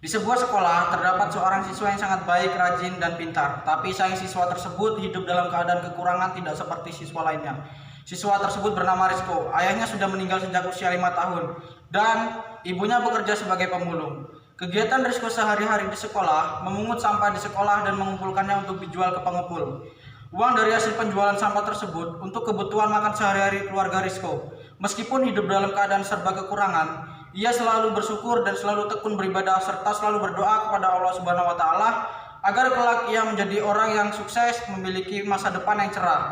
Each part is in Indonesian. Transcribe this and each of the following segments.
Di sebuah sekolah terdapat seorang siswa yang sangat baik, rajin, dan pintar. Tapi sang siswa tersebut hidup dalam keadaan kekurangan tidak seperti siswa lainnya. Siswa tersebut bernama Rizko. Ayahnya sudah meninggal sejak usia 5 tahun dan ibunya bekerja sebagai pemulung. Kegiatan Rizko sehari-hari di sekolah, memungut sampah di sekolah dan mengumpulkannya untuk dijual ke pengepul. Uang dari hasil penjualan sampah tersebut untuk kebutuhan makan sehari-hari keluarga Rizko. Meskipun hidup dalam keadaan serba kekurangan, ia selalu bersyukur dan selalu tekun beribadah serta selalu berdoa kepada Allah Subhanahu wa taala agar kelak ia menjadi orang yang sukses, memiliki masa depan yang cerah.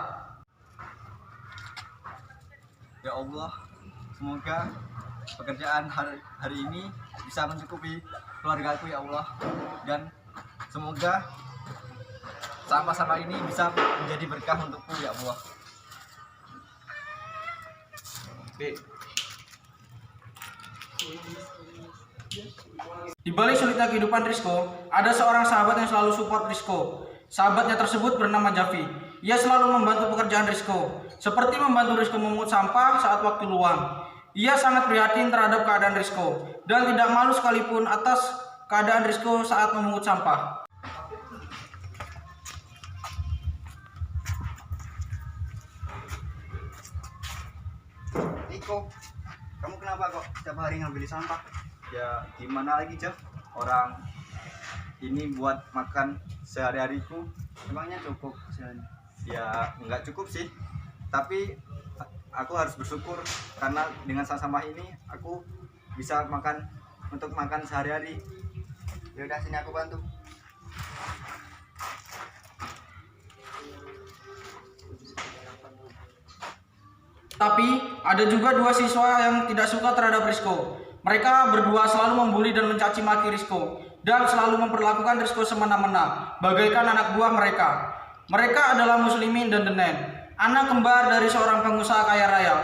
Ya Allah, semoga pekerjaan hari ini bisa mencukupi keluargaku ya Allah, dan semoga sampah-sampah ini bisa menjadi berkah untukku ya Allah. Di balik sulitnya kehidupan Rizko, ada seorang sahabat yang selalu support Rizko. Sahabatnya tersebut bernama Javi. Ia selalu membantu pekerjaan Rizko, seperti membantu Rizko memungut sampah saat waktu luang. Ia sangat prihatin terhadap keadaan Rizko dan tidak malu sekalipun atas keadaan Rizko saat memungut sampah. Niko, kamu kenapa kok setiap hari ngambil sampah? Ya gimana lagi, Jeff? Orang ini buat makan sehari-hariku, emangnya cukup sehari? Ya nggak cukup sih, tapi aku harus bersyukur karena dengan sampah ini aku bisa makan untuk makan sehari-hari. Ya udah, sini aku bantu. Tapi ada juga dua siswa yang tidak suka terhadap Rizko. Mereka berdua selalu membuli dan mencaci maki Rizko dan selalu memperlakukan Rizko semena-mena bagaikan anak buah mereka. Mereka adalah Muslimin dan Denen, anak kembar dari seorang pengusaha kaya raya.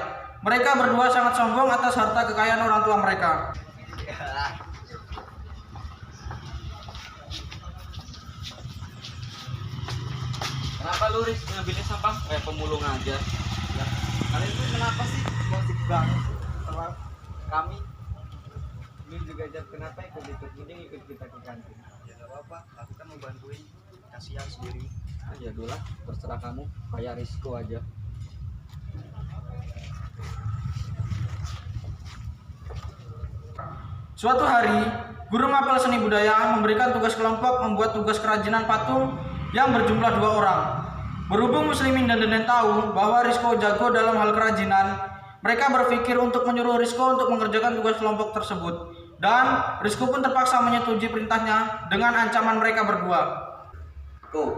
Mereka berdua sangat sombong atas harta kekayaan orang tua mereka. Kenapa lu Riz ngambilin sampah kayak pemulung aja? Ya, kalian tuh kenapa sih positif banget sama kami? Lu juga Jab, kenapa ikut-ikut mending ikut kita ke kantin? Ya nggak apa-apa, aku kan mau bantuin, kasihan sendiri. Ah ya dulu lah, terserah kamu, kayak Rizko aja. Suatu hari, guru mapel seni budaya memberikan tugas kelompok membuat tugas kerajinan patung yang berjumlah 2 orang. Berhubung Muslimin dan Denen tahu bahwa Rizko jago dalam hal kerajinan, mereka berpikir untuk menyuruh Rizko untuk mengerjakan tugas kelompok tersebut. Dan Rizko pun terpaksa menyetujui perintahnya dengan ancaman mereka berdua. Kok,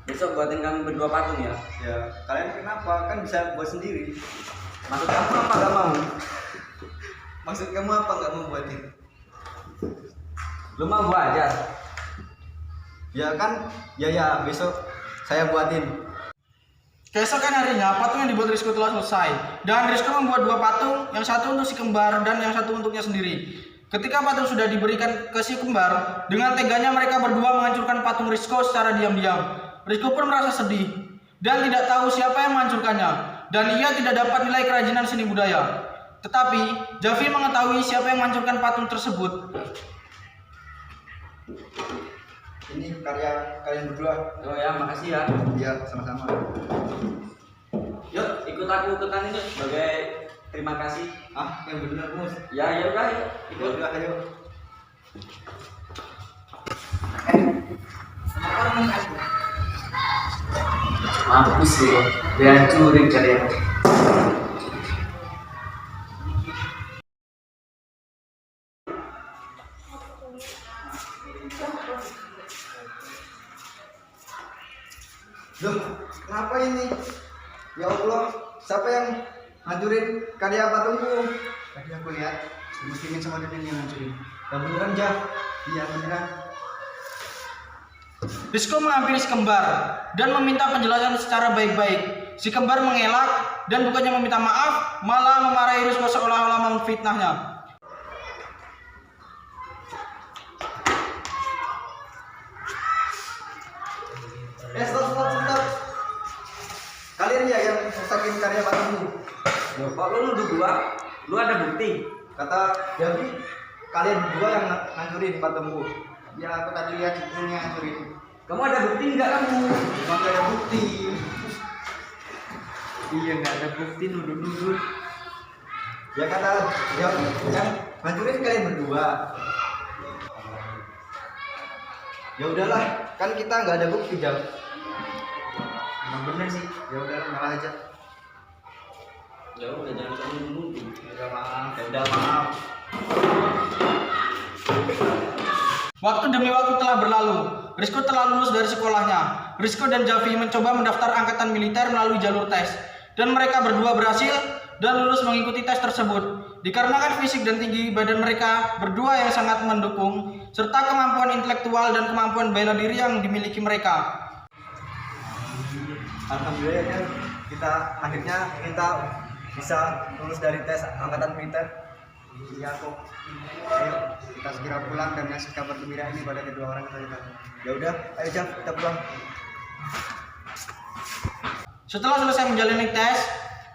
besok buatin kami berdua patung ya? Ya, kalian kenapa? Kan bisa buat sendiri. Maksud kamu apa gak mau? Maksud kamu apa nggak mau buatin? Lu mau gua ajar? Ya kan, ya besok saya buatin. Keesokan harinya, patung yang dibuat Rizko telah selesai. Dan Rizko membuat 2 patung, yang satu untuk si kembar dan yang satu untuknya sendiri. Ketika patung sudah diberikan ke si kembar, dengan teganya mereka berdua menghancurkan patung Rizko secara diam-diam. Rizko pun merasa sedih dan tidak tahu siapa yang menghancurkannya. Dan ia tidak dapat nilai kerajinan seni budaya. Tetapi Javi mengetahui siapa yang menghancurkan patung tersebut. Ini karya kalian berdua. Oh ya, makasih ya. Ya, sama-sama. Yuk, ikut aku ke kantin yuk sebagai terima kasih. Ah, yang benar, Mus. Ya, ya udah, yuk. Ikut udah, ayo. Mampus sih, dia curi kalian. Loh, kenapa ini? Ya Allah, siapa yang hancurin karya patungku? Tadi aku lihat, Muslimin sama Denen yang hancurin. Ya beneran, Jah. Iya, beneran. Rizko menghampiri si kembar dan meminta penjelasan secara baik-baik. Si kembar mengelak dan bukannya meminta maaf, malah memarahi Rizko seolah-olah memfitnahnya. Stop. Kalian ya yang rusakin karya patungku. Loh, kok lu nuduh gua? Lu ada bukti? Kata Javi, kalian berdua yang ngancurin patungku. Ya aku tadi lihat ini ngancurin. Kamu ada bukti nggak kamu? Emang gak ada bukti. Iya nggak ada bukti nuduh-nuduh. Ya kata ya, yang ngancurin kalian berdua. Ya udahlah, kan kita nggak ada bukti Jam. Emang bener sih. Ya udah ngalah aja. Ya udah jangan usah nuduh. Ya maaf. Ya udah maaf. Waktu demi waktu telah berlalu. Rizko telah lulus dari sekolahnya. Rizko dan Javi mencoba mendaftar angkatan militer melalui jalur tes. Dan mereka berdua berhasil dan lulus mengikuti tes tersebut. Dikarenakan fisik dan tinggi badan mereka berdua yang sangat mendukung, serta kemampuan intelektual dan kemampuan bela diri yang dimiliki mereka. Alhamdulillah ya, akhirnya kita bisa lulus dari tes angkatan militer. Iya kok. Ayo kita segera pulang dan ngasih kabar gembira ini pada kedua orang kita. Ya udah, ayo Jam, kita pulang. Setelah selesai menjalani tes,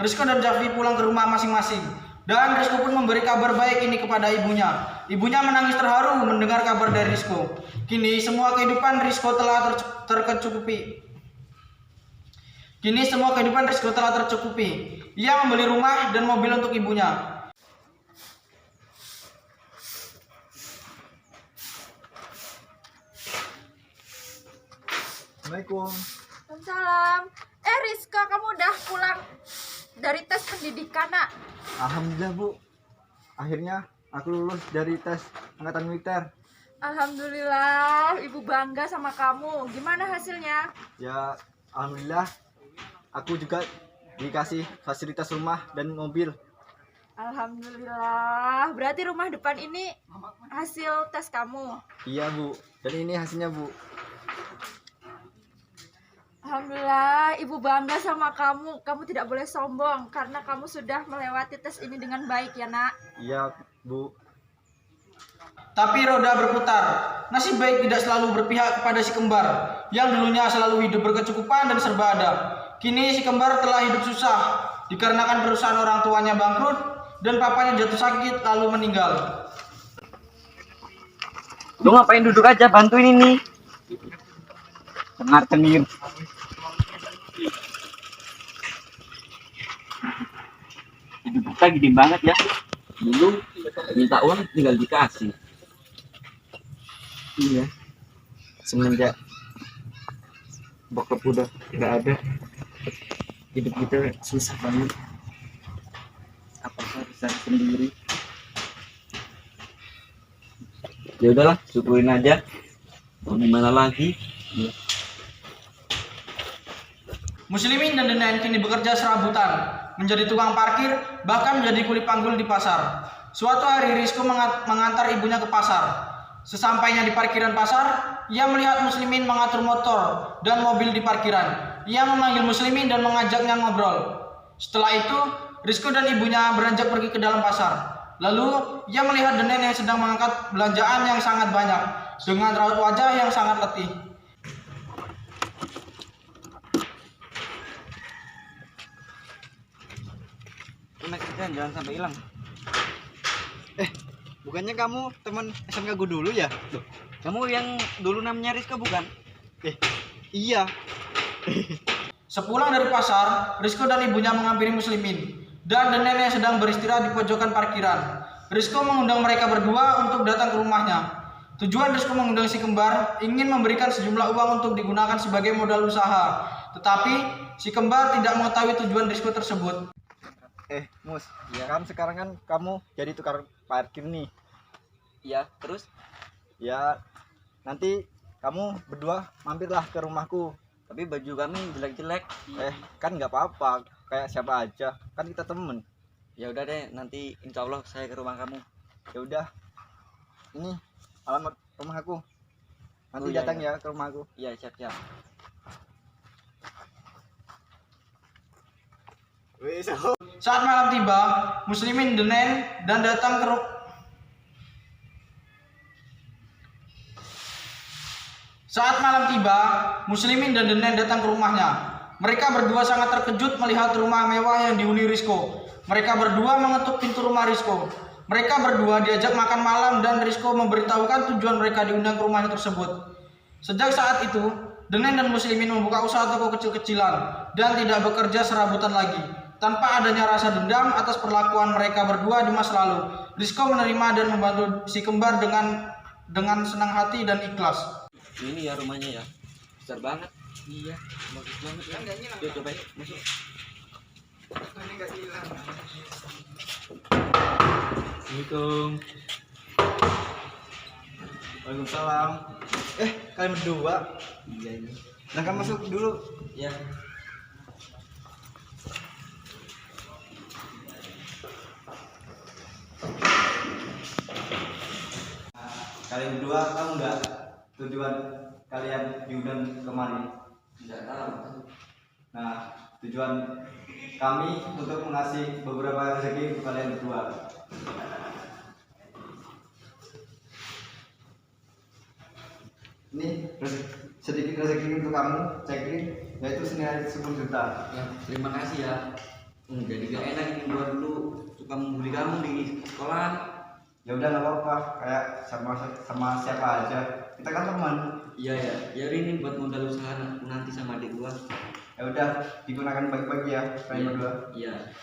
Rizko dan Javi pulang ke rumah masing-masing. Dan Rizko pun memberi kabar baik ini kepada ibunya. Ibunya menangis terharu mendengar kabar dari Rizko. Kini semua kehidupan Rizko telah tercukupi. Ia membeli rumah dan mobil untuk ibunya. Assalamualaikum. Salam. Rizka, kamu udah pulang dari tes pendidikan, Nak? Alhamdulillah Bu. Akhirnya aku lulus dari tes angkatan militer. Alhamdulillah, Ibu bangga sama kamu. Gimana hasilnya? Ya, alhamdulillah. Aku juga dikasih fasilitas rumah dan mobil. Alhamdulillah. Berarti rumah depan ini hasil tes kamu. Iya Bu. Dan ini hasilnya Bu. Alhamdulillah, Ibu bangga sama kamu. Kamu tidak boleh sombong karena kamu sudah melewati tes ini dengan baik ya, Nak. Iya Bu. Tapi roda berputar. Nasib baik tidak selalu berpihak kepada si kembar yang dulunya selalu hidup berkecukupan dan serba ada. Kini si kembar telah hidup susah dikarenakan perusahaan orang tuanya bangkrut dan papanya jatuh sakit lalu meninggal. Lu ngapain duduk aja, bantuin ini. Tengah-tengir. Hidup kita gede banget ya. Dulu minta uang tinggal dikasih. Iya. Semenjak bokap udah nggak ada, hidup kita susah banget. Apa harus cari sendiri? Ya udahlah, syukurin aja. Mau gimana lagi? Ya. Muslimin dan Denen kini bekerja serabutan, menjadi tukang parkir, bahkan menjadi kuli panggul di pasar. Suatu hari Rizko mengantar ibunya ke pasar. Sesampainya di parkiran pasar, ia melihat Muslimin mengatur motor dan mobil di parkiran. Ia memanggil Muslimin dan mengajaknya ngobrol. Setelah itu, Rizko dan ibunya beranjak pergi ke dalam pasar. Lalu, ia melihat Denen yang sedang mengangkat belanjaan yang sangat banyak, dengan raut wajah yang sangat letih. Enak kerjaan, jangan sampai hilang. Bukannya kamu teman SMK gue dulu ya? Loh, kamu yang dulu namanya Rizka bukan? Iya. Sepulang dari pasar, Rizko dan ibunya menghampiri Muslimin dan Denen yang sedang beristirahat di pojokan parkiran. Rizko mengundang mereka berdua untuk datang ke rumahnya. Tujuan Rizko mengundang si kembar ingin memberikan sejumlah uang untuk digunakan sebagai modal usaha. Tetapi si kembar tidak mengetahui tujuan Rizko tersebut. Mus, kan sekarang kan kamu jadi tukar parkir nih. Iya, terus? Ya, nanti kamu berdua mampirlah ke rumahku. Tapi baju kami jelek-jelek. Kan nggak apa-apa, kayak siapa aja. Kan kita temen. Ya udah deh, nanti insya Allah saya ke rumah kamu. Ya udah, ini alamat rumahku. Nanti Oh, iya, datang iya. ya ke rumahku. Iya, siap-siap. Saat malam tiba, Muslimin, Denen dan datang ke Saat malam tiba, Muslimin dan Denen datang ke rumahnya. Mereka berdua sangat terkejut melihat rumah mewah yang dihuni Rizko. Mereka berdua mengetuk pintu rumah Rizko. Mereka berdua diajak makan malam dan Rizko memberitahukan tujuan mereka diundang ke rumahnya tersebut. Sejak saat itu, Denen dan Muslimin membuka usaha toko kecil-kecilan dan tidak bekerja serabutan lagi. Tanpa adanya rasa dendam atas perlakuan mereka berdua di masa lalu, Rizko menerima dan membantu si kembar dengan senang hati dan ikhlas. Ini ya rumahnya ya. Besar banget. Iya, bagus banget ya. Yuk coba yuk, masuk. Assalamualaikum. Waalaikumsalam. Kalian berdua. Iya ini. Silahkan masuk dulu. Ya. Kalian berdua tahu nggak tujuan kalian diundang kemari? Tidak tahu. Nah, tujuan kami untuk mengasih beberapa rezeki untuk kalian berdua. Ini sedikit rezeki untuk kamu, cekin, yaitu senilai 10 juta. Ya, terima kasih ya. Jadi gak enak ini gua dulu suka membuli kamu di sekolah. Ya udah nggak apa-apa, kayak sama siapa aja. Kita kan teman. Iya ya. Ya ini buat modal usaha nanti sama adik gua. Ya udah digunakan bagi-bagi ya, kalian berdua. Iya.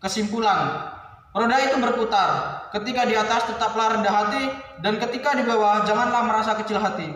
Kesimpulan, roda itu berputar. Ketika di atas tetaplah rendah hati, dan ketika di bawah janganlah merasa kecil hati.